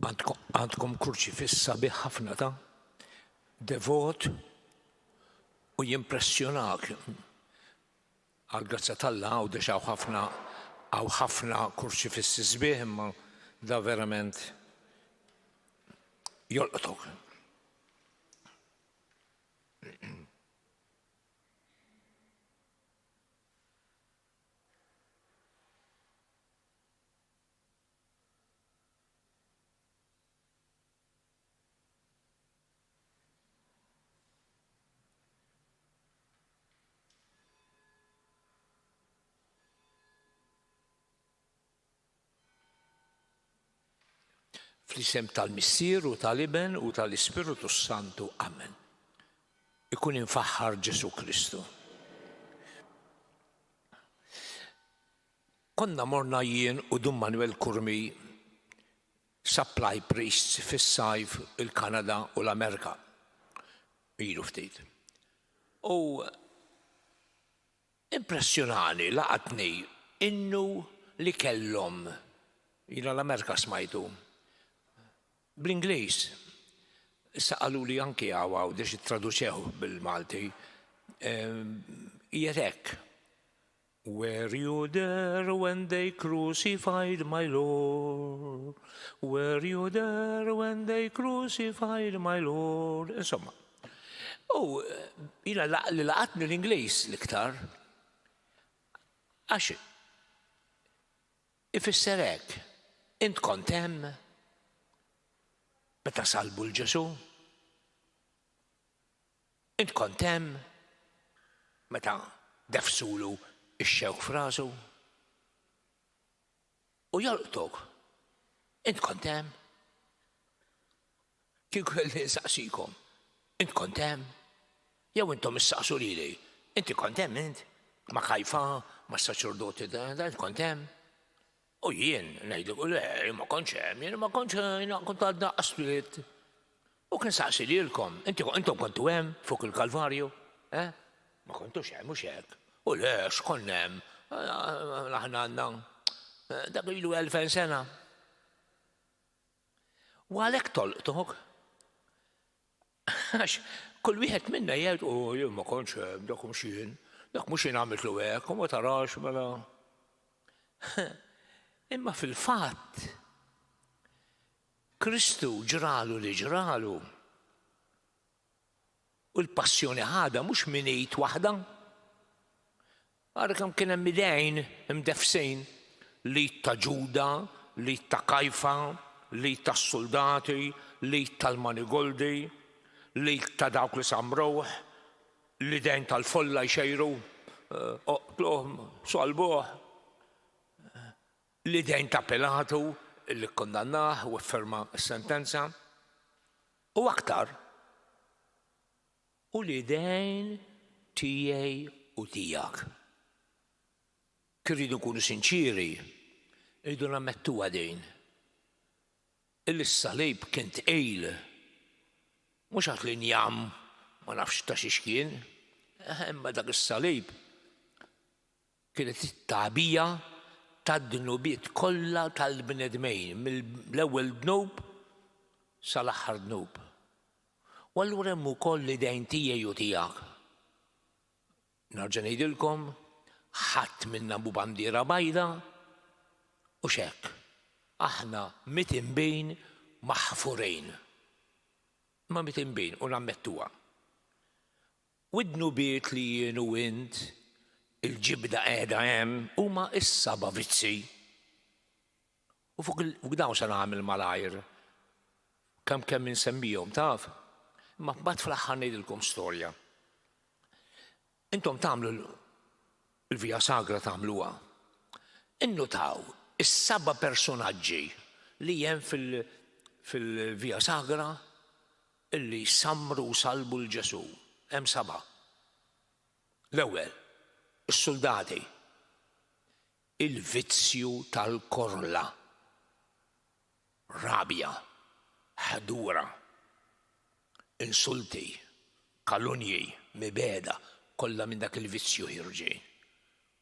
Għandkom kruċifiss sabiħ ħafna ta' devot u jimpressjonak. Għal-grazza tal-la għaw ħafna kruċifissi sbieħ, imma da verament jolqtok. Fl-isem tal-Missier u tal-Iben u tal-Ispiritu Santu. Amen. Ikun infaħħar Ġesu Kristu. Konna morna jien u Dun Manuel Kurmi supply priests fis-sajf il-Kanada u l-Amerika. Ilu ftit. U impressjonani laqatni innu li kellhom jiena l-Amerika smajtu bl-Ingliż. Issa qalu li anki għaw biex jittraduċew bil-Malti. Qiegħed hekk. Were you there when they crucified my Lord? Were you there when they crucified my Lord? Insomma. U jiena li laqatni l-Ingliż l-iktar għax ifisser hekk. Int kont hemm meta salbu l-Ġesu? Int kont hemm meta defsulu x-xewk f'rasu? U jolqtok. Int kont hemm? Kieku kelli nsaqsikom. Int kont hemm? Jew intom issaqsu lili. Inti kont hemm int? Ma' Kajfa, ma' s-saċerdoti int kont hemm? U jien, ngħidlek, le, ma kontx hemm, jien ma kontx kont għadna qaslit. U kien saqsi lilkom, intom kontu hemm fuq il-Kalvarju, Ma kontux hemm mhux hekk. U le, x'kon hemm, aħna għandna dak ilu 2000 sena. U għalhekk tolqtok. Għax kull wieħed minna jgħid, jien ma kontx hemm, dak mhux jien għamiltlu hekk, u ma tarax mela. Imma fil-fatt, Kristu ġralu li ġralu. U l-passjoni ħada mhux minejt waħda. Ara kemm kien hemm idejn imdefsejn li ta' Ġuda, li ta' Kajfa, li tas-soldati, li tal-Manigoldi, li ta' dawk li samruh, l-idejn tal-folla jxejru, oqtluhom, salbuh. L-idejn ta' Pilatu li kondannah u afferma s-sentenza. U aktar. U l-idejn tiegħi u tiegħek. Kirridu nkunu sinċiri, irridu nammettuha din. Il-salib kien tqejl. Mhux għad li njam ma nafx ta' xiex kien. Imma dak is-salib kienet it-tagħbija tad-dnubiet kollha tal-bnedmejn, mill-ewwel dnub sal-aħħar dnub. U allura hemm ukoll l-idejn tiegħi u tiegħek. Narġa' ngħidilkom, ħadd minna bu bandiera bajda u x'hekk. Aħna mitinbejn maħfurejn. Ma mitinbejn u nammettuha. U d-dnubiet li jien u int il-ġibda qiegħda hemm huma s-saba' vizzi. U fuq dawn se nagħmel malajr kemm insemmihom taf. Imma mbagħad fl-aħħar ngħidilkom storja. Intom tagħmlu l-Via Sagra tagħmluha. Innutaw is-saba' personaġġi li hemm fil-Via Sagra illi samru u salbu l-Ġesu. Hemm saba'. L-ewwel is-soldati, il-vizzju tal-korla, rabja, ħadura, insulti, kalunji, mibeda, kollha minn dak il-vizzju ħirġej.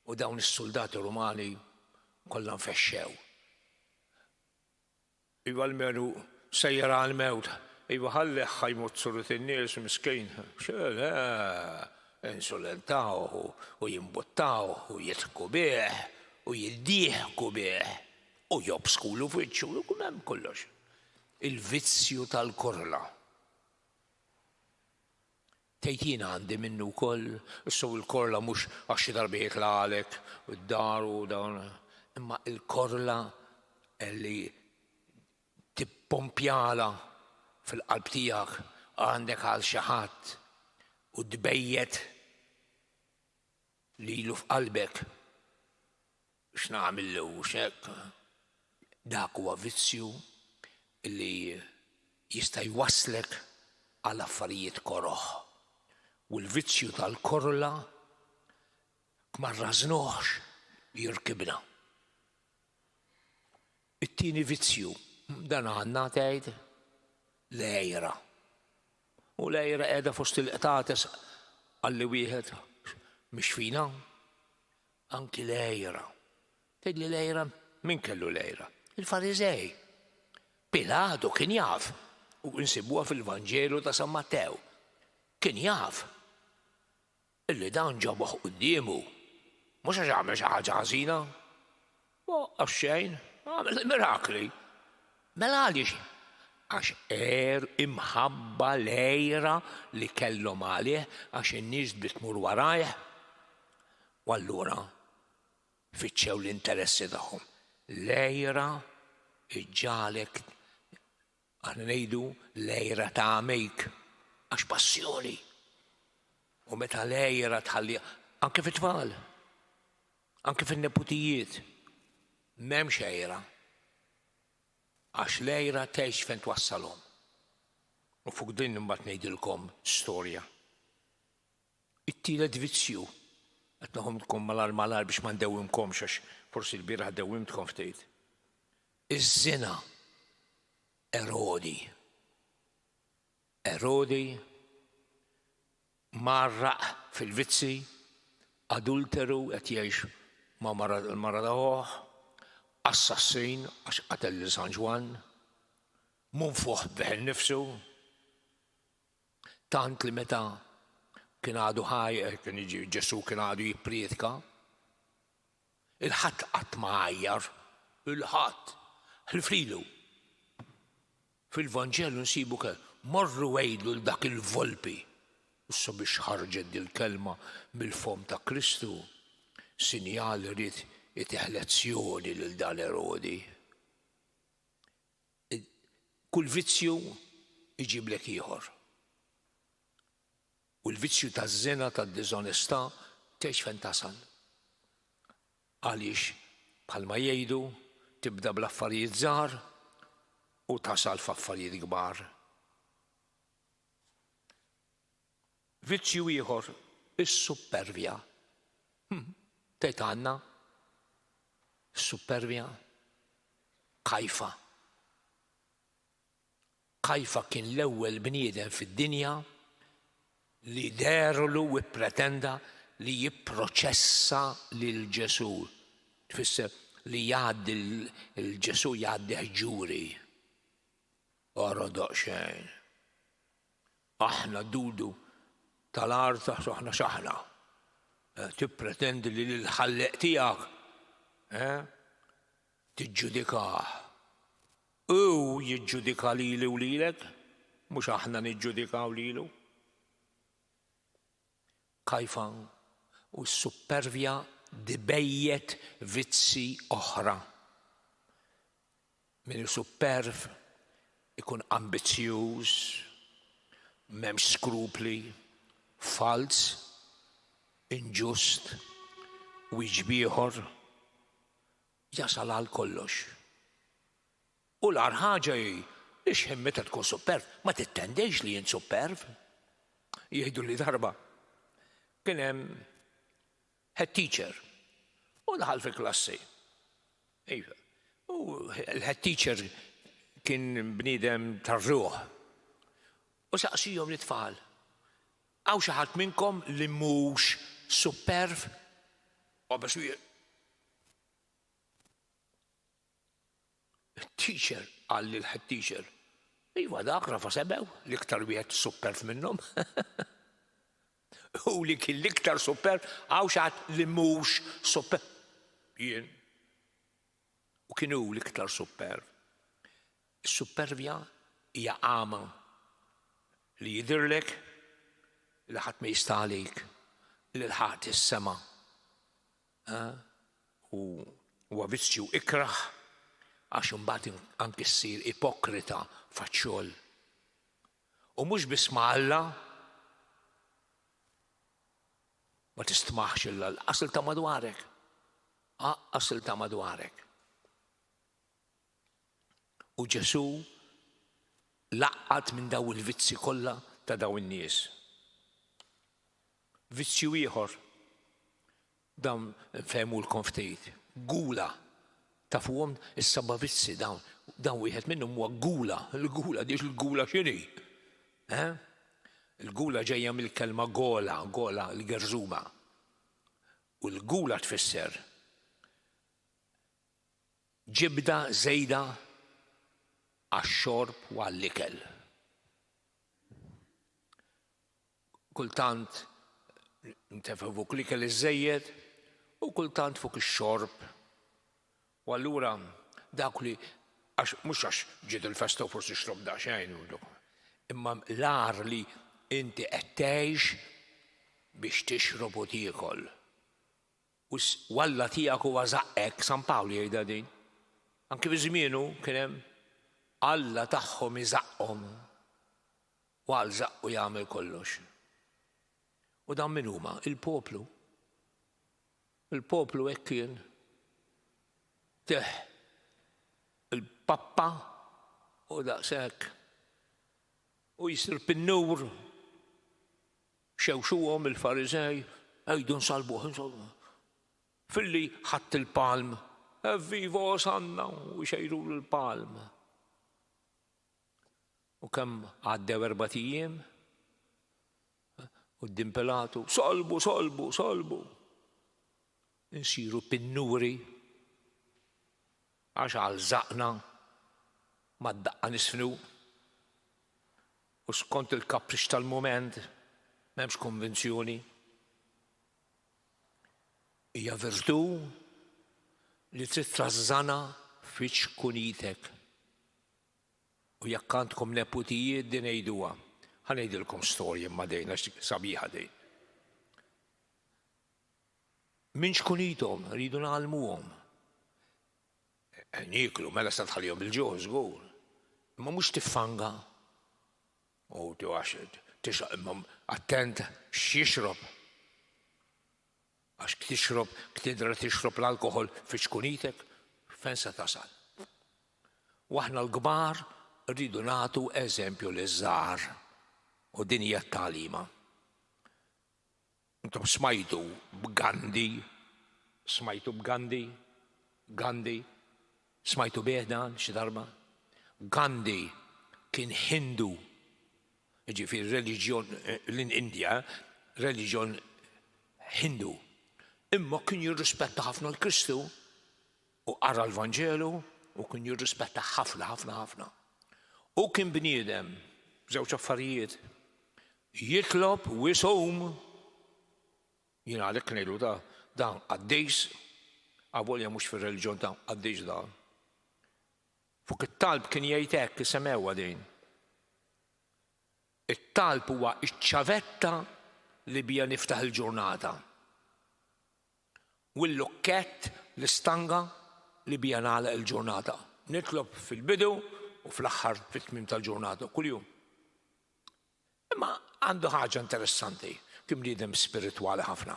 U dawn is-soldati Rumani kollha nfexxew. Iva l-menu sejjera għal-mewt. Iva ħalli ħajmut surut in-nies miskin. Xele, insulentaw u jimbuttaw u jitħku bih u jiddieħku bih u jobskulu f'wiċċu u kull hemm kollox. Il-vizzju tal-korla. Tejtina għandi minnu wkoll, issu l-korla mhux għax xi darbiet għalek u d-dar u dawn, imma il-korla li tippompjala fil-qalb tiegħek għandek għal xi ħadd u tbejjed lilu f'qalbek x'nagħmillu x'hekk. Dak huwa vizzju li jista' jwasslek għal affarijiet koroħ. U l-vizzju tal-korla ma rrażnuhx jirkibna. It-tieni vizzju dan għandna tgħid lejra. U lejra qiegħda fost il-qtates għalli wieħed mhix fina. Anki lejra. Tgħidli lejra, min kellu lejra? Il-Fariżej. Pilatu kien jaf u nsibuha fil-Vanġelu ta' San Mattew. Kien jaf illi dan ġabuh qudiemu. Mhux għax għamel xi ħaġa ħażina. Għax xejn, għamel mirakli. Mela għaliex? Għax imħabba lejra li kellhom għalih għax in-nies bitmur warajh. U allura fitxew l-interessi tagħhom. Lejra iġġalek għan ngħidu lejra ta' għamejk għax passjoni. U meta lejra tħalli anke fit-tfal, anke fin-neputijiet, m'hemmx lejra. Għax lejra tgħix fejn twassalhom. U fuq din imbagħad ngħidilkom storja. It-tielet vizzju qed naħomkom malar biex ma ndewwimkomx għax forsi l-bieraħ dewwimtkom ftit. Iż-żina. Erodi marraq fil-vizzi, adulteru qed jgħix ma' mara tagħh, assassin għax qatel lil San Ġwan, munfuħ bih innifsu, tant li meta kien għadu kien jiġi Ġesu kien għadu jippriedka, il-ħadd qatt ma għajjar, il-ħadd ħlifrilu. Fil-Vanġelu nsibu morru għejdu l-dak il-volpi. Issa biex ħarġet il-kelma mill-fom ta' Kristu, sinjal rrid jitieħ lezzjoni lil dan Erodi. Kull vizzju iġiblek ieħor. U l-vizzju taż-żina tad-diżonestà tgħix fejn tasal. Għaliex bħalma jgħidu tibda bl-affarijiet żgħar u tasal f'affarijiet kbar. Vizzju ieħor is-supervja. Tgħid għandna supervja Kajfa. Kajfa kien l-ewwel bniedem fid-dinja li derlu u pretenda li jipproċessa lil Ġesu. Tfisser li jgħaddi l-Ġesu jgħaddi ġuri. Ora daqsxejn. Aħna dudu tal-art aħna xaħna. Tippretendi li l-ħalleq tiegħek tiġġudikah. U jiġġudika lili u lilek, mhux aħna niġġudikaw lilu. Kajfa u s-supervja dibejjet vizzi oħra. Min superv ikun ambizzjuż, m'hemmx skrupli, fals, inġust, u ġbieħor, jasal għal kollox. U l-għar ħaġa ix meta tkun superv, ma tittendejx li jien superv. Jgħidu li darba. Kien hemm head teacher u daħal fil-klassi. U l-head teacher kien bniedem tar-ruħ. U saqsihom l-tfal. Għaw xi ħadd minnkom li mhux superv? Teacher għalli l-head teacher. Iva dak rafa sebew, l-iktar wieħed superb minnhom. U li kien l-iktar superb għaw xaħat li mhux superb. Jien. U kienu l-iktar superb. Is-superbja hija għama li jidirlek li ħadd ma jista' għalik li l-ħadd is-sema. U vizzju ikraħ għax imbagħad anke ssir ipokrita faċ-xogħol. U mhux biss ma' Alla ma tistmaħx illa l-qasel ta' madwarek. Qasel ta' madwarek. U Ġesu laqqat minn daw il-vizzi kollha ta' daw in-nies. Vizzju ieħor dawn nfehmulkom ftit. Gula. Tafuhom is-seba' vizzi dawn. Dawn wieħed minnhom huwa gula. Il-gula diex il-gula x'inhi? Il-gula ġejja mill-kelma gola, l-gerżuma. U l-gula tfisser ġibda żejda għax-xorb u għall-ikel. Kultant ntefgħu fuq l-ikel iż-żejjed u kultant fuq ix-xorb. U allura dak li mhux għax ġiet il-festa u forsi xrob daqsxejn imma l-għar li inti qed tgħix biex tixrob u tiekol. U Alla tiegħek huwa żaqqek, San Pawli jgħidha din. Anke fi żmienu kien hemm Alla tagħhom iżaqhom u għal żaqq u jagħmel kollox. U dan min huma? Il-poplu. Il-poplu hekk kien. Il-pappa u daqshekk. U jisir bin-nur xewxuhom il-Farizej, ejdu nsalbuh. Filli ħadd il-palm, evviva Osanna u xejrulu l-palm. U kemm għaddew 4 ijiem quddiem Pilatu, solbu. Insiru bin-nuri għax għal żaqna ma d-daqqa nisfnu u skont il-kaprix tal-mument m'hemmx konvenzjoni. Hija virtù li trid trażżana fiċ-kunitek. U jekk għandkom neputijiet din ngħiduha. Ħanejdilkom storja imma dejn għax sabiħa dejn. Min xkunithom rridu nagħlmuhom. Nieklu mela se tħallihom bil-ġuħ żgur. Imma mhux tiffanga. U tixrab imma attent x'jixrob. Għax tidra tixrob l-alkoħol fiċ-kunitek, fejn se tasal. U aħna l-kbar rridu nagħtu eżempju liż-żgħar u din hija t-tagħlima. Intom smajtu b'Gandhi, smajtu bih dan xi darba. Gandhi kien Hindu, jiġifieri reliġjon l-Indja, reliġjon Hindu. Imma kien jirrispetta ħafna l-Kristu u qara l-Vanġelu u kien jirrispetta ħafna. U kien bniedem, żewġ affarijiet, jitlob u jisowm. Jien għalhekk ngħidu dan għaddejs, għavolja mhux fir-reliġjon ta' għaddejs dan. Fuq it-talb kien jgħid hekk isemgħuha din. It-talb huwa ċ-ċavetta li bija niftaħ il-ġurnata. U l-lukkett l-istanga li bija nagħlaq il-ġurnata. Nitlob fil-bidu u fl-aħħar fit-tmiem tal-ġurnata kuljum. Imma għandu ħaġa interessanti, kien bniedem spiritwali ħafna.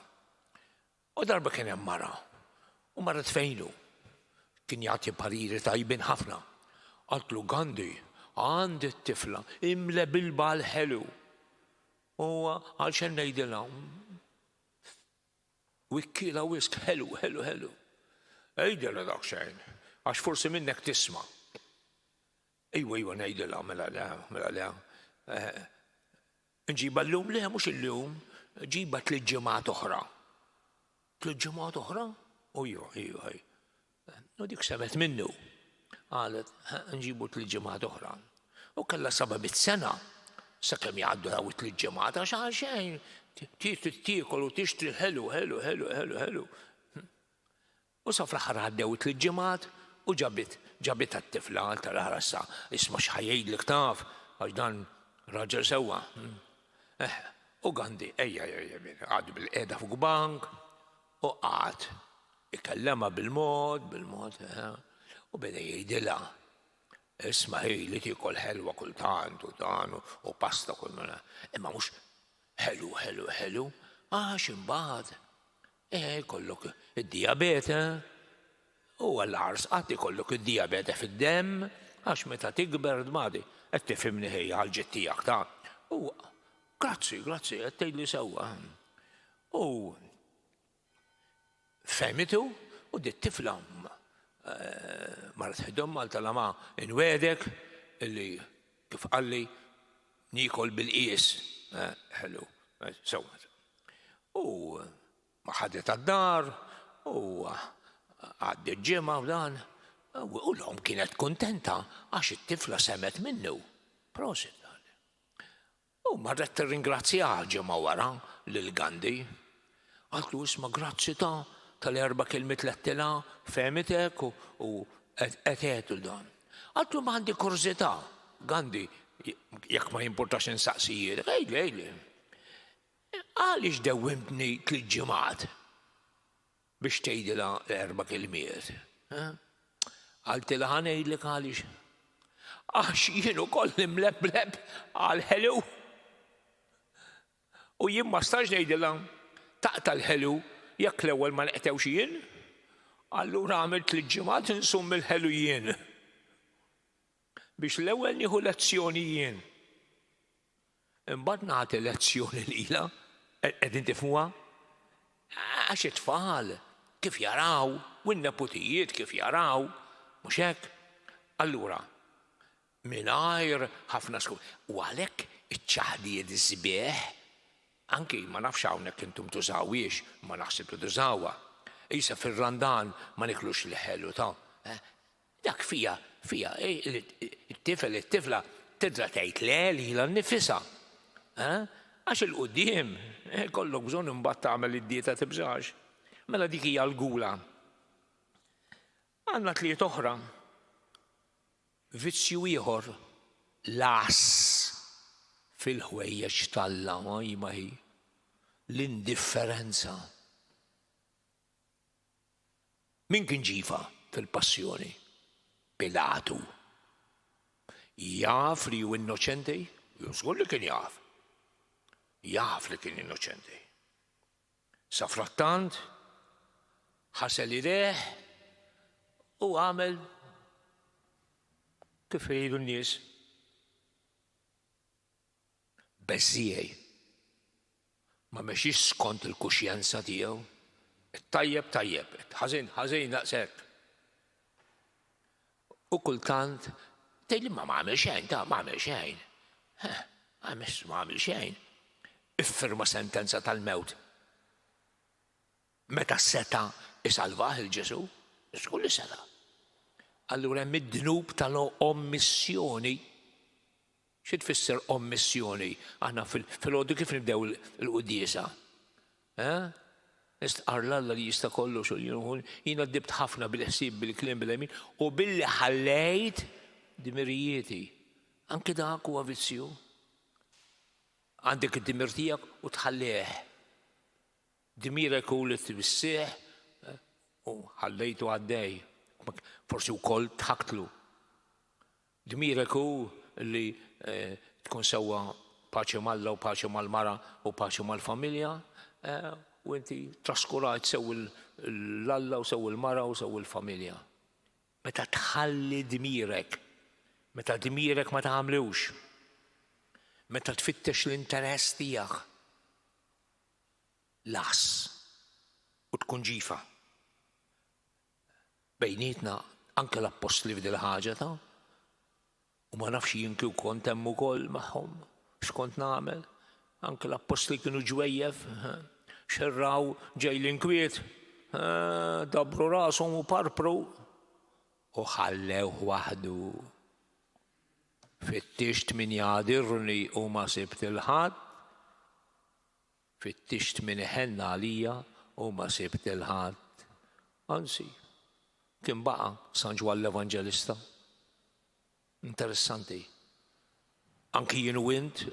U darba kien hemm mara, u marret fejnu. Kien jagħti pariri tajbin ħafna. Għaltlu Gandhi, għandi t-tifla, imle bil-bal ħelu. U għalxen ngħidilha, wikkila wisk ħelu. Ejdilha daqsxejn, għax forsi minnek tisma'. Ejwa ngħidilha mela le. Nġibha llum le mhux illum, ġibha 3 ġimgħat oħra. 3 ġimgħat oħra? U dik semet minnu. qalet nġibu 3 ġimgħat oħra. U kellha 7 sena sakemm jgħaddu daw 3 ġimgħat għax għal xejn tiekol u tixtri ħelu. U sa fl-aħħar għaddew 3 ġimgħat u ġabit għat-tifla tal-aħra sa isma' x'ħajjgħidlek taf għax dan raġel sewwa. U Gandhi għadu bil-qiegħda fuq bank u qgħad ikellema bil-mod u beda jgħidilha isma' li tiekol ħelwa kultant u dan u pasta kull mela. Imma mhux ħelu għax imbagħad jkollok id-dijabete u għall-għars qatt ikollok id-dijabete fid-demm għax meta tikber dmadi qed tifhimni ħejja għall-ġid tiegħek ta' u grazzi qed tgħidli sewwa. U fehmitu u dit tifla marret ħidhom Malta ma inwedek illi kif qalli nikol bil-qies ħelu sewwa. U ma ħadet għad-dar u għaddi ġimgħa u dan u l-om kienet kuntenta għax it-tifla semet minnu. Prosit. U marret tirringrazzjah ġimgħa wara lil Gandhi. Għaltlu isma' grazzi tal-4 kelmiet lettilha fehmitek u qed u dan. Għaltlu ma għandi kurżità. Gandhi jekk ma jimpurtax insaqsijiet, għejli. Għaliex dewwimtni 3 ġimgħat biex tgħidilha 4 kelmiet. Għaltilha ħanejdlek għaliex. Għax jien ukoll nimlebleb għal ħelu. U jien ma stax ngħidilha taqta' l-ħelu jekk l-ewwel ma neqtewx jien. Allura għamilt 3 ġimgħat insum il-ħelu jien. Biex l-ewwel nieħu lezzjoni jien. Imbagħad nagħti lezzjoni lilha, qegħdin tifhmuha? Għax it-tfal kif jaraw u n-neputijiet kif jaraw, mhux hekk? Allura mingħajr ħafna u għalhekk iċ-ċaħdijiet iż-żbieħ anki ma nafx hawnhekk intom tużawiex, ma naħseb li tużawha. Isa fir-Randan ma niklux l-ħelu ta' dak fija it-tifla tidra tgħid le lilha nnifisha. Għax il-qudiem kollok bżonn imbagħad tagħmel id-dieta tibżax. Mela dik hija l-gula. Għandna 3 oħra. Vizzju ieħor las fil-ħwejjeġ talla ma hi l-indifferenza. Min kien ġifa fil-passjoni? Pilatu. Jaf li hu innoċenti? Żgur li kien jaf. Jaf li kien innoċenti. Sa frattant ħasel idejh u għamel kif jgħidu n-nies. Beżżijaj. Ma mexix skont il-kuxjenza tiegħu. Tajjeb, ħażin naqshekk. U kultant tgħidli ma m'għamel xejn, ma għamel xejn. Ma għamel xejn. Iffirma sentenza tal-mewt. Meta seta isalvah il-Ġesu, żgur li seta. Allura hemm id-dnub tal-ommissjoni. Xi tfisser ommissjoni? Aħna fil-għoddu kif nibdew il-quddiesa? Nistqarla li jista' kollox u jiena ddibt ħafna bil-ħsieb bil-kliem bil-emin u billi ħallejt dimirijieti. Anke dak huwa vizzju. Għandek id-dimir tiegħek u tħallih. Dimirek hu li tbissih u ħallejtu għaddej. Forsi wkoll tħaktlu. Dimirek hu li tkun sewwa paċi mal-Alla u paċi mal-mara u paċi mal-familja u inti traskurajt sew l-Alla u sew il-mara u sew il-familja. Meta tħalli dmirek, meta dmirek ma tagħmlux, meta tfittex l-interess tiegħek las u tkun ġifa. Bejnietna anke l-apostli f'dil ħaġa ta' u ma nafx jien kieku kont hemm ukoll magħhom x'kont nagħmel. Anke l-apostli kienu ġwejjef, xerraw ġej l-inkwiet, dabru rashom u parpru u ħallewh waħdu. Fittixt min jgħadirni u ma sibt il-ħadd, fittixt min iħenna għalija u ma sibt il-ħadd. Anzi, kien baqa' San Ġwan l-Evanġelista. Interessanti. Anki jien u int,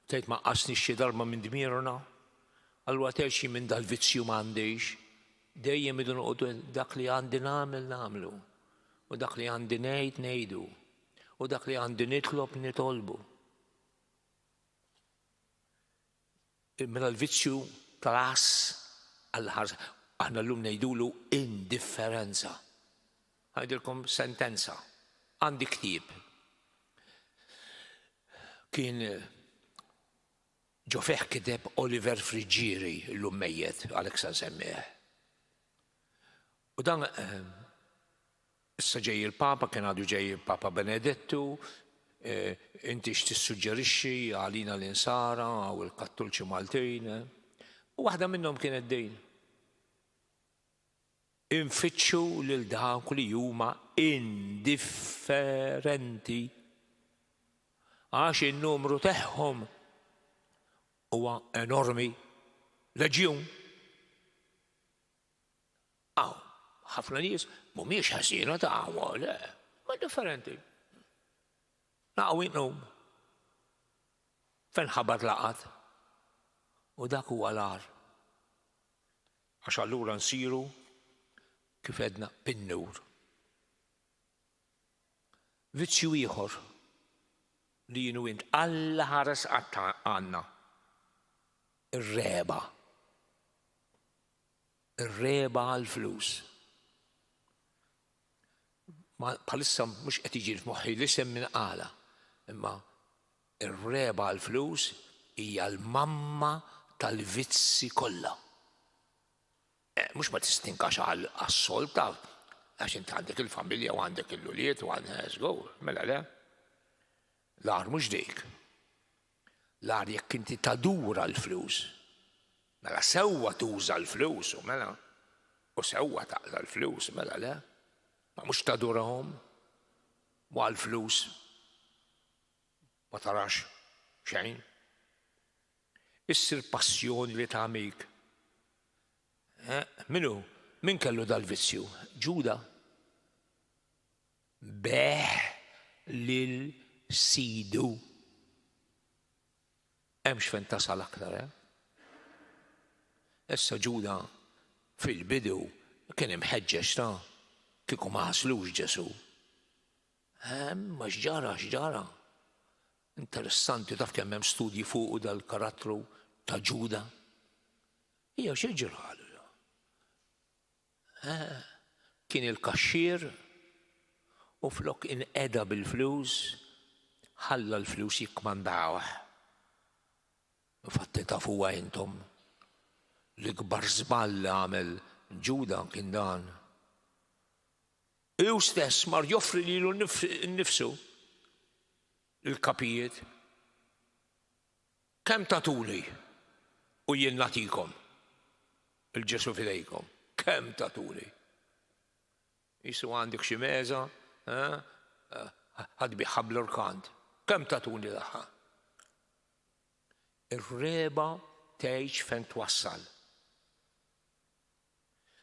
tgħid ma qasni xi darba minn dmirna, allura tgħid minn dal-vizzju m'għandix, dejjem idu noqogħdu dak li għandi nagħmel nagħmlu, u dak li għandi ngħid ngħidu, u dak li għandi nitlob nitolbu. Mela l-vizzju tal-għas għall-ħarsa, aħna llum ngħidulu indifferenza. Ħajdilkom sentenza, għandi ktieb. Kien ġo feħ kiteb Oliver Frigieri, l-lum mejjed, Alexa semmieħ. U dan, issa ġej il-Papa, kien għadu ġej il-Papa Benedettu, inti x'tissuġġerixxi għalina l-insara u l-Kattolċi Maltin. U waħda minnhom kienet din. Infittxu lil dawk li huma indifferenti għax in-numru tagħhom huwa enormi, leġjun. Ħafna nies mhumiex ħażina tagħhom, le, ma differenti. Naqwinhom. Fejn ħabar laqat. U dak huwa l-għar. Għax allura nsiru kif edna bin-nur. Vizzju ieħor li jienu int Alla ħares għandna. Ir-reba. Ir-reba għall-flus. Bħalissa mhux qed jiġi f'moħħi l-isem minn qala, imma ir-reba għall-flus hija l-mamma tal-vizzi kollha. Mhux ma tistinkax għas-solta, għax inti għandek il-familja u għandek il-luliet u għandek mela le. L-għar mhux dik. L-għar jekk inti tadura l-flus. Mela sewwa tuża l-flus u mela. U sewwa taqla l-flus mela le. Ma mhux tadurahom. U għall-flus ma tarax xejn. Issir passjoni li tagħmik. Minu? Min kellu dal-vizzju? Ġuda. Beħ lil sidu. Hemmx fejn tasal aktar, Issa Ġuda fil-bidu kien imħeġġeġ ta' kieku ma ħaslux Ġesu. Ma x'ġara. Interessanti taf kemm hemm studji fuq dal-karattru ta' Ġuda. Hija xi ġralu. Kien il-kaxxier u flok inqeda bil-flus ħalla l-flus jikkmandawh. Infatti tafuha intom l-ikbar żball li għamel Ġuda kien dan. Hu stess mar joffri lilu nnifsu il-kapijiet. Kemm tatuli u jien nagħtikom il-Ġesu fidejkom. Kemm tatuli. Jisu għandek xi meża, ħadd biħħab l-orkant. Kemm tatuni daħħa? Ir-reba tgħix fejn twassal.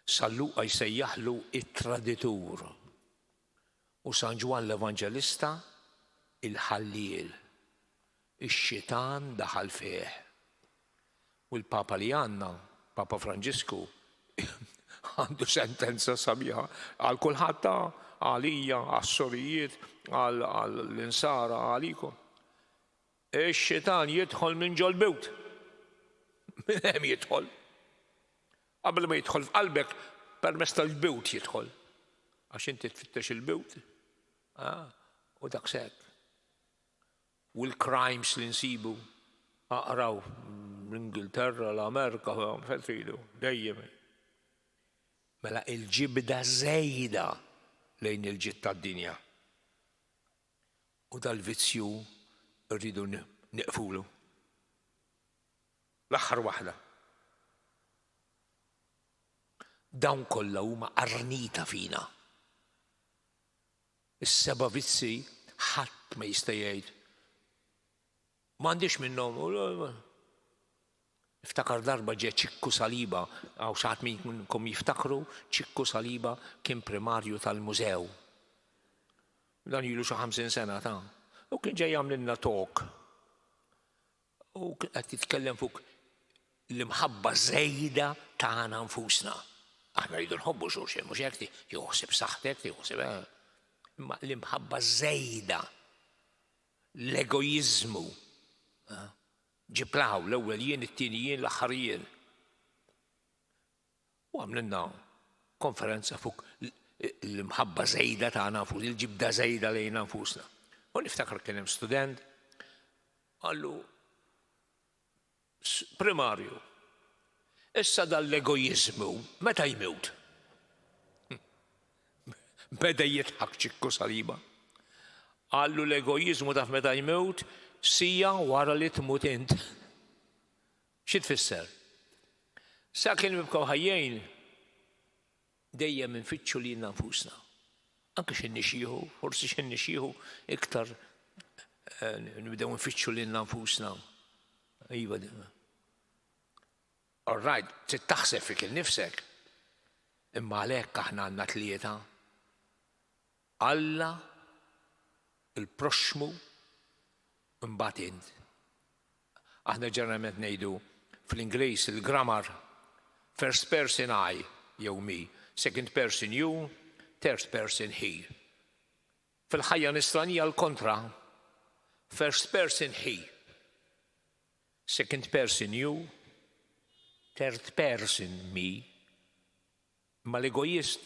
San Luqa jsejjaħlu it-traditur u San Ġwan l-Evanġelista il-ħalliel. Ix-xitan daħal fih. U l-Papa li għandna, Papa Franġisku, għandu sentenza sabiħa għal kulħadd għalija, għas-sorijiet, għall-insara, għalikom. Ix-xitan jidħol minn ġol-bewt. Minn hemm jidħol. Qabel ma jidħol f'qalbek permezz tal-bewt jidħol. Għax inti tfittex il-bewt. U dak sekk. U l-crimes li nsibu aqraw l-Ingilterra, l-Amerika, fejn tridu, dejjem. Mela il-ġibda żejda lejn il-ġid tad-dinja. U dal-vizzju rridu neqfulu. L-aħħar waħda. Dawn kollha huma qarnita fina. Is-seba' vizzi ħadd ma jista' jgħid m'għandix minnhom. Iftakar darba ġie Ċikku Saliba, għaw xaħat minnkom jiftakru, Ċikku Saliba kien primarju tal-mużew. Dan ilu xi 50 sena ta'. U kien ġej jagħmlilna talk. U qed jitkellem fuq l-imħabba żejda tagħna nfusna. Aħna rridu nħobbu xulxin, mhux hekk joħseb saħtek, joħseb imma l-imħabba żejda, l-egoiżmu. Ġiplaw l-ewwel jien, it-tieni jien, l-aħħar jien. U għamlilna konferenza fuq l-imħabba żejda tagħna nfusna, il-ġibda żejda lejna nfusna. U niftakar kien hemm student għallu primarju. Issa dal-egoiżmu meta jmut? Beda jitħak Ċikku Saliba. Għallu l-egoiżmu taf meta jmut? Sija wara li tmut int. Xi tfisser? Sakemm nibqgħu ħajjejn dejjem infittxu lilna nfusna. Anke x'innixxieħu, forsi x'innixxieħu iktar nibdew nfittxu lilna nfusna. Iva all right, trid taħseb fik innifsek. Imma għalhekk aħna għandna tlieta. Alla, il-proxmu, imbagħad int. Aħna ġeneralment ngħidu fl-Ingliż il-grammar first person I jew me, second person you, third person he. Fil-ħajja nisranija l-kontra, first person he, second person you, third person me. Ma l-egoist,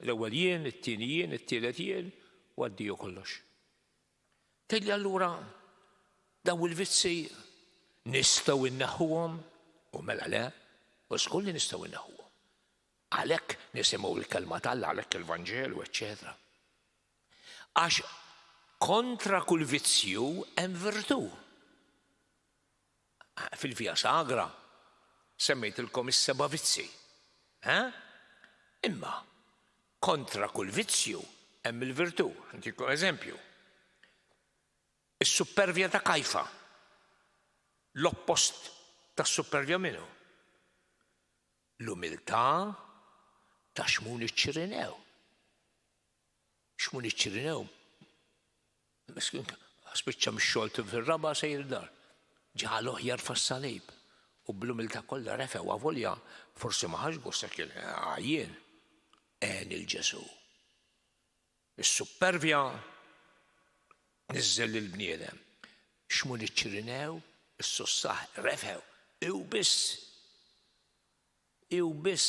l-ewwel jien, it-tieni jien, it-tielet jien, u għaddiju kollox. Tgħidli allura daw il-vizzi nistgħu inneħħuhom u mela le, u żgur li nistgħu inneħħuhom. Għalhekk nisimgħu l-kelma tal-Alla, għalhekk il-Vanġelu, eċċetera. Għax kontra kull vizzju hemm virtù. Fil-Via Sagra semmejtilkom is-seba' vizzi. Imma kontra kull vizzju hemm il-virtù. Ntikom eżempju. Is-supervja ta' Kajfa. L-oppost tas-supervja minnu. L-umiltà ta' Xmuni ċ-Ċirinew. Xmuni ċ-Ċirinew. Spiċċa mix-xogħol fir-raba' sejr dar. Ġalu jarfa s-salib. U bl-umiltà kollha refew avolja forsi ma ħax gost kien għajjien il-Ġesu. Is-supervja niżżel lill-bniedem. Xmuni ċ-Ċirinew, is-sussaħ refew. Ew biss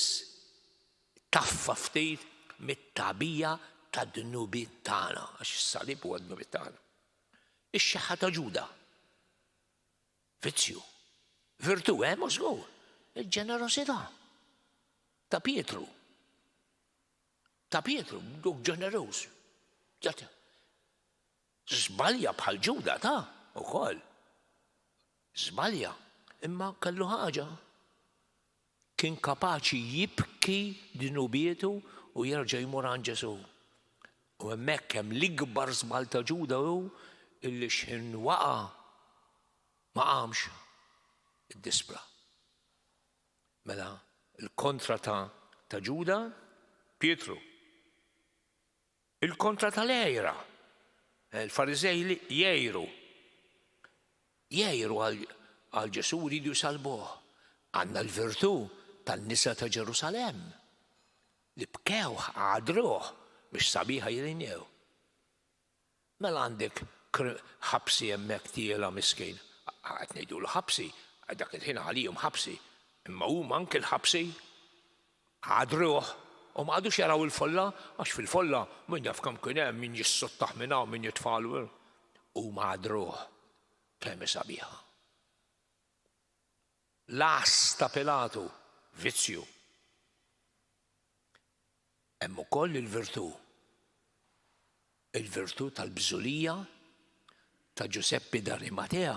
taffa ftit mit-tabija tad-dnubi tagħna, għax is-salib huwa d-dnubi tagħna. Ix-xeħħa ta' Ġuda. Vizzju. Virtù, żgur. Il-ġenerosità. Ta' Pietru. Duk ġeneruż. Żbalja bħal Ġuda ukoll. Żbalja, imma kellu ħaġa. Kien kapaċi jibki dinubietu u jerġa' jmur għand Ġesu. U hemmhekk hemm l-ikbar żball ta' Ġuda hu illi x'inwaqa' ma qamx id-dispra. Mela, il-kontra ta' Ġuda, Pietru. Il-kontra tal-Ejra. Il-Farizej jgħiru. Jgħiru għal Ġesu jridu jsalbuh. Għandna l-virtù tan-nisa ta' Ġerusalem. Li bkew għadruh biex sabiħa jirinjew. Mela għandek ħabsi hemmhekk tiela miskin. Qed ngħidulu ħabsi, dak il-ħin għalihom ħabsi, imma huma anke l-ħabsi ħadruh u ma għadux jaraw il-folla, għax fil-folla min jaf kemm kien hemm min jissottaħ minn hawn min jitfalu. Huma ħadruh kemm sabiħa. L-as ta' Pilatu, vizzju. Hemm ukoll il-virtù. Il-virtù tal-bżulija ta' Giuseppe d'Arimatea.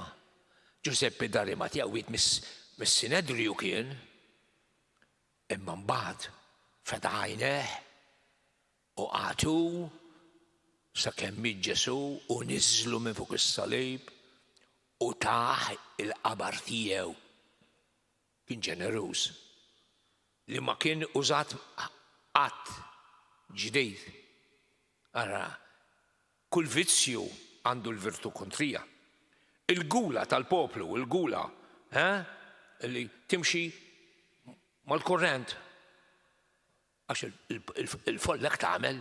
Giuseppe d'Arimatea wieħed mis-Sinedriju kien, imma mbagħad feta għajneh u għatu sakemm miet Ġesu u niżlu minn fuq is-salib u taħ il-qabar tiegħu. Kien ġeneruż li ma kien użat qatt ġdid. Ara, kull vizzju għandu l-virtu kontrija. Il-gula tal-poplu, il-gula, li timxi mal-kurrent. Għax il-follak tagħmel,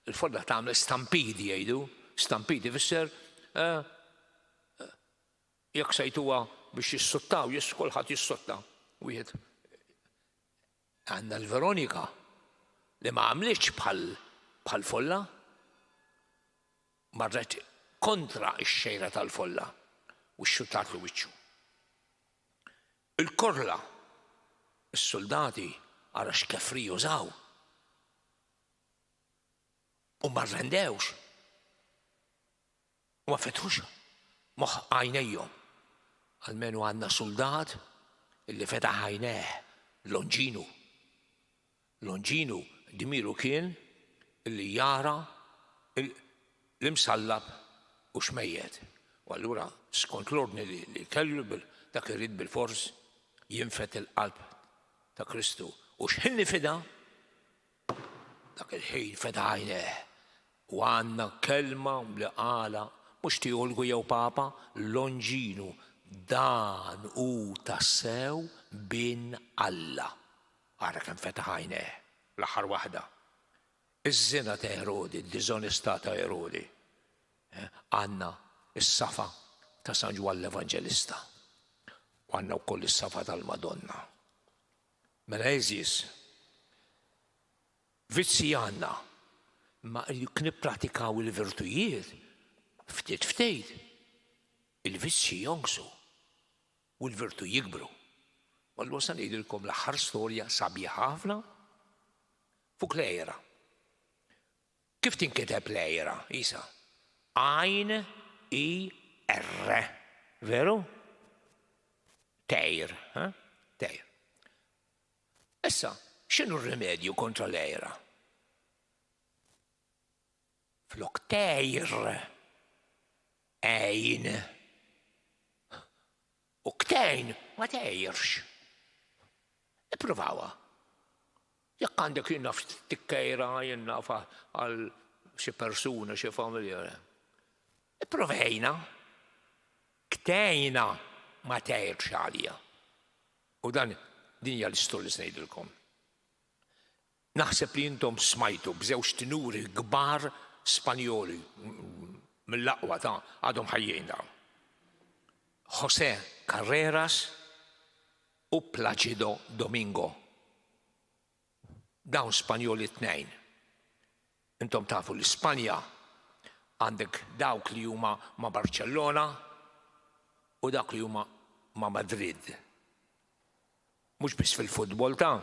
il-follak tagħmel stampidi jgħidu, stampidi fisser jekk sejtuha biex jissottaw, kulħadd jissotta. Wieħed għandna l-Veronika li ma għamlitx bħal folla, marret kontra x-xejra tal-folla u xxutat lu wiċċu. Il-korla, is-soldati ara x'kefri jużaw u ma rrendewx u ma fetħux moħħ għajnejhom. Almenu għandna soldat illi fetaħ għajnejh, Longinu. Longinu dimiru kien illi jara l-imsallab u xmejjed. U allura skont l-ordni li kellu dak irid bil-fors jinfet il-qalb ta' Kristu. U x'ħinni fida? Dak il-ħin feda għajnejh. U għandna kelma li qala mhux teologu jew papa, Longinu, dan hu tassew bin Alla. Ara kemm fetaħ għajnejh l-aħħar waħda. Iż-żina ta' Erodi, d-diżonestà ta' Erodi. Għandna is-safa ta' San Ġwan l-Evanġelista. U għandna wkoll is-safa tal-Madonna. Mela eżis, vizzi għandna, ma nippratikaw il-virtujiet ftit ftejt, il-vizzi jonqsu u l-virtu jikbru. Wallu sa ngħidilkom l-aħħar storja sabiħa ħafna fuq lejra. Kif tinkiteb lejra, Isa? Għajn I-R, veru? Tejr, tejr. Issa, x'inhu r-rimedju kontra lejra? Flok tejr, ejn. U ktejn ma tejrx. Ippruvawa. Jekk għandek jinnaf tikkejra, jinnaf għal xi persuna, xi familja. Ipprovejna. Ktejna ma tejrx għalija. U dan din hija l-istorja li ngħidilkom. Naħseb li intom smajtu b'żewġ tinuri kbar Spanjoli mill-aqwa ta' għadhom ħajjin dawn. José Carreras u Plácido Domingo. Dawn Spanjoli tnejn. Intom tafu l-Ispanja għandek dawk li huma ma' Barcellona u dak li huma ma' Madrid. Mhux biss fil-futbol ta'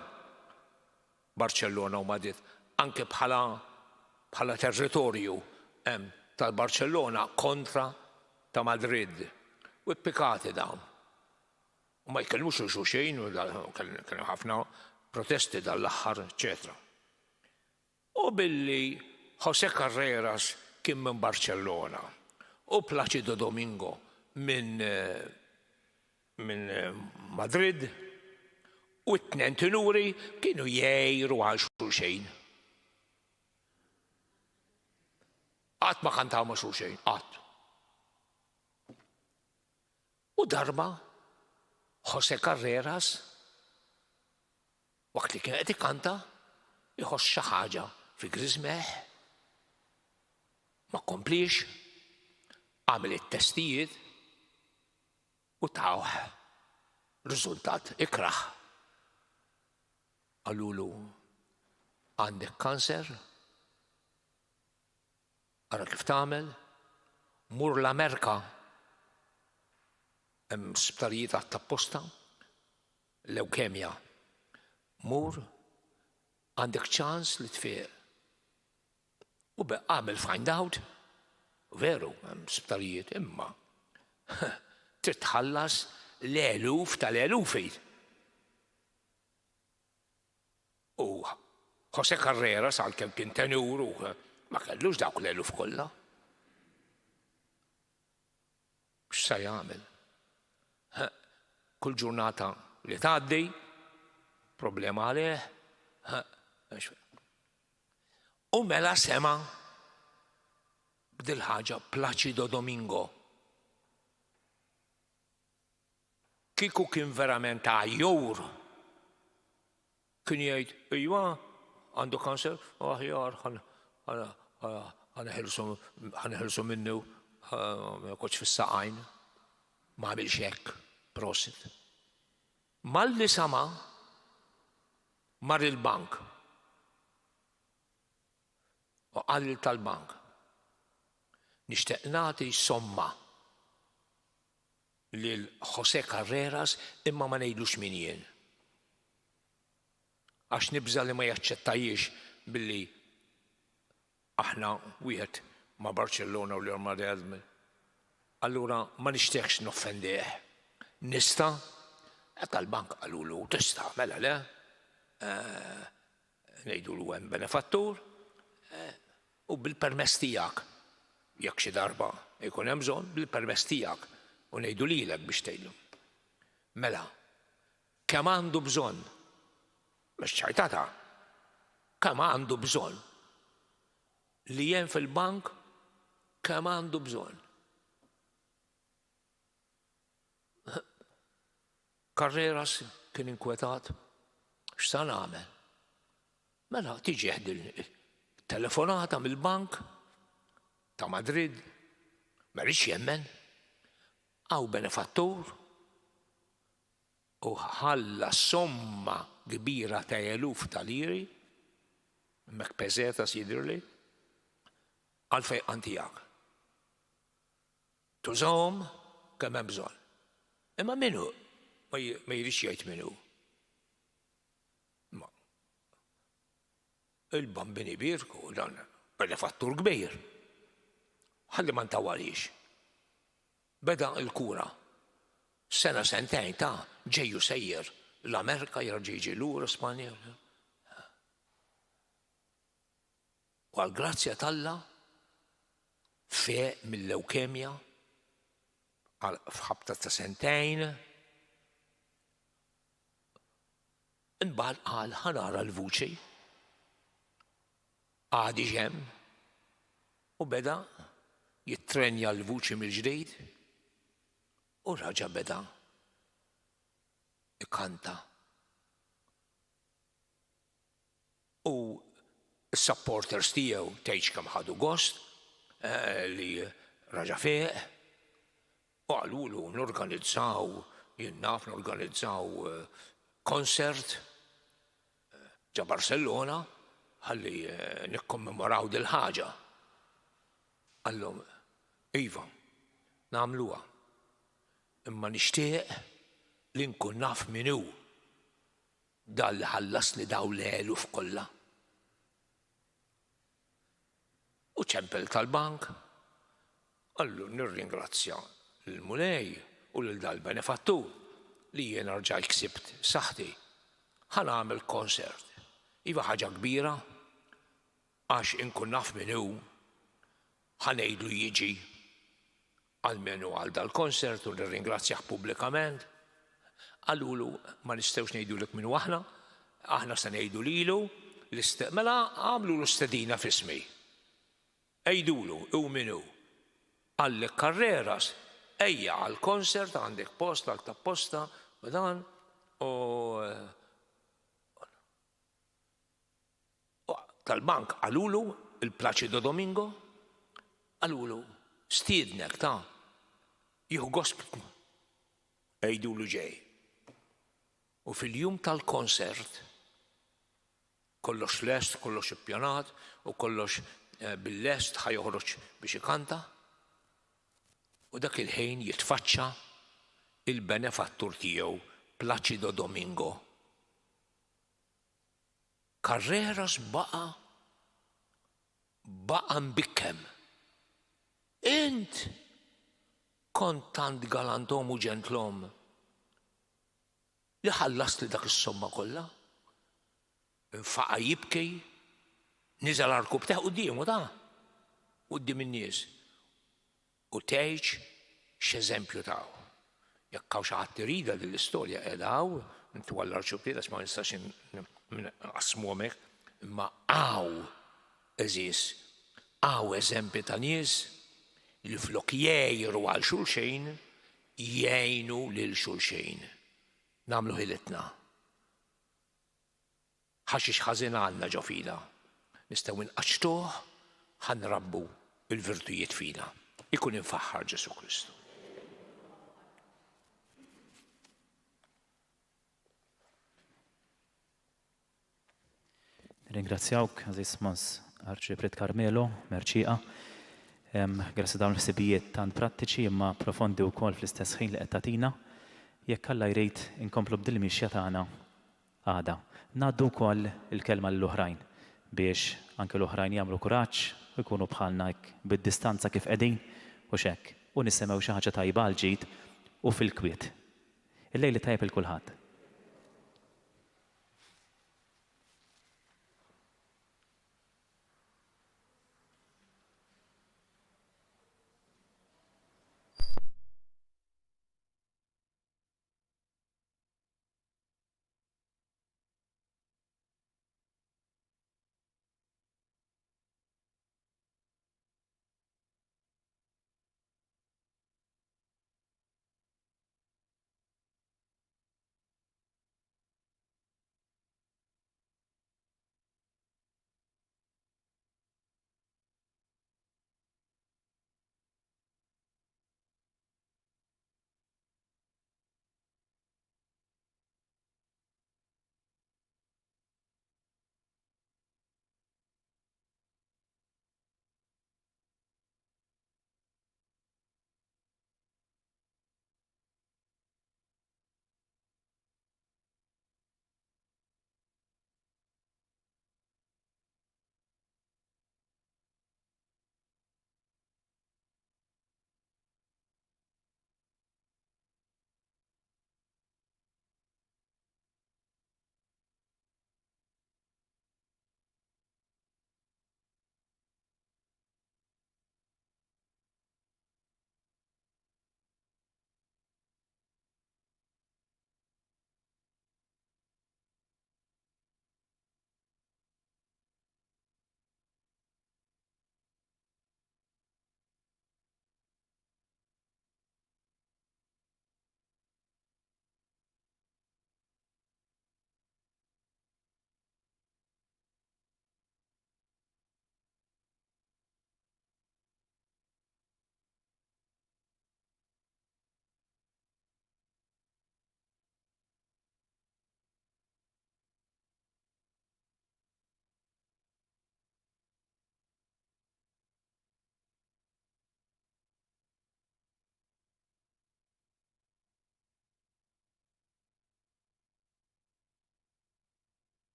Barcellona u Madrid, anke bħala territorju tal-Barcellona kontra ta' Madrid. U ippikati dawn. U ma jkellmux xejn, kienu ħafna protesti dal-aħħar, eċetera. U billi José Carreras kien minn Barcellona u Plácido Domingo minn Madrid u t-tnejn tinuri kienu jgħiru għal xulxejn. Qatt ma kantaw ma' xulxejn, qatt. U darba José Carreras waqt li kien qed ikkanta iħoss xi ħaġa fi grizmeħ, ma komplix, għamel it-testijiet u tawħ riżultat ikraħ. Għallulu għandek kanser, ara kif tagħmel, mur l-Amerika, hemm sptarijiet għat-tapposta, leukemja. Mur, għandek ċans li tfiq. U għamel find out, veru, hemm sptarijiet, imma trid tħallas l-eluf tal-elufi. U José Carreras għalkemm kien tenur u ma kellux dawk l-eluf kollha. X'sa jagħmel? Kull ġurnata li tgħaddi, problema għalih. U mela sema b'dil ħaġa Placido Domingo. Kieku kien verament għajjur, kien jgħid, ejwa, għandu kanser, aħjar, ħanħelsu minnu, koċ fis-saqajn, ma għamilx hekk, prosit. Malli sama mar il-bank. U qal tal-bank, nixtieq nagħti somma lil José Carreras imma ma ngħidlux min jien. Għax nibża li ma jaċċettajiex billi aħna wieħed ma' Barcellona u Real Madrid. Allura ma nixtieqx noffendih. Nista' tal-bank qalulu tista' mela le ngħidulu hemm benefattur u bil-permess tiegħek jekk xi darba jkun hemm bżonn bil-permess tiegħek u ngħidu lilek biex tgħidlu. Mela, kemm għandu bżonn, mhux ċajtata, kemm għandu bżonn li hemm fil-bank kemm għandu bżonn. Carreras kien inkwetat, x'sa nagħmel? Mela tiġi telefonata mill-bank ta' Madrid, ma rridx jemmen, għaw benefattur u ħalla somma kbira ta' eluf ta' liri, mek peżeta sidirli, għalfej għantijak. Tużawhom kemm hemm bżonn. Imma minnu ma jridx jgħid minnu. Il-bambini birku dan benefattur kbir. Ħalli ma ntawalix. Beda il-kura. Sena sentejn ta' ġejju sejjer l-Amerika jirġiġi l-ura Spanja. U għal-grazzja talla fe mill-leukemja f'ħabta ta' sentejn inbal qal ħanara l-vuċi għadi ġem u beda jittrenja l-vuċi mill-ġdid u raġa beda ikkanta. U s-supporters tiegħu tgħidx kemm ħadu gost li raġa feq u għalulu norganizzaw konsert ġa Barcellona ħalli nikkommemoraw dil-ħaġa. Għallhom, iva, nagħmluha. Imma nixtieq li nkun naf min hu dan li ħallas li daw l-eluf kollha. U ċempel tal-bank, għallu nirringrazzja l-mulej u l-dal-benefattur li jien rġaj ksibt saħti ħan għamil konsert. Iva ħaġa kbira, għax inkun naf min hu ħanejdu jiġi għal-menu għal dal-konsert u nirringrazzjah pubblikament. Għallulu ma nistgħux ngħidulek min hu aħna se ngħidu lilu mela għamlu l-istedina f'ismi. Ejdulu hu min hu. Għallek Carreras ejja għal-konsert għandek posta għal tapposta u dan u tal-bank għalulu il-Placido Domingo għalulu stiednek ta' jieħu gost ejdulu ġej. U fil-jum tal-konsert kollox lest, kollox ippjanat u kollox bil-lest ħajoħroġ biex ikanta u dak il-ħin jitfaċċa il-benefattur tiegħu Placido Domingo. Carreras baqa mbikkem. Int kont tant galantom u ġentlom li ħallas li dak is-somma kollha. Infaqa jibkej Niżel għal-rkub ta' qudiemu ta' qudiem in-nies. U tgħid x'eżempju taw. Jekk hawn xi ħadd irida din l-istorja qiegħda hawn, intu għall-arċuprieta ma nistax nqasmuhom hekk, imma hawn eżis, hawn eżempji ta' nies li flok jgħiru għal xulxejn jgħinu lil xulxejn. Nagħmlu ħilitna. Ħaxix ħażin għandna ġo fina. Nistgħu nqaċtuh ħanrabbu il-virtujiet fina. Ikun infaħħar Ġesu Kristu. Ringrazzjawk, Aziz Mons Arċipret Karmelo, Merċiqa. Grazzi dawn l-ħsibijiet tant prattiċi imma profondi wkoll fl-istess ħin li qed tagħtina. Jekk Alla jrid inkomplu b'dil-mixja tagħna għada. Ngħaddu wkoll il-kelma lill-oħrajn biex anke l-oħrajn jagħmlu kuraġġ u jkunu bħalna hekk bid-distanza kif qegħdin u x'hekk u nisimgħu xi ħaġa tajba għal ġid u fil-kwiet. Il-lejli tajjeb il kulħadd.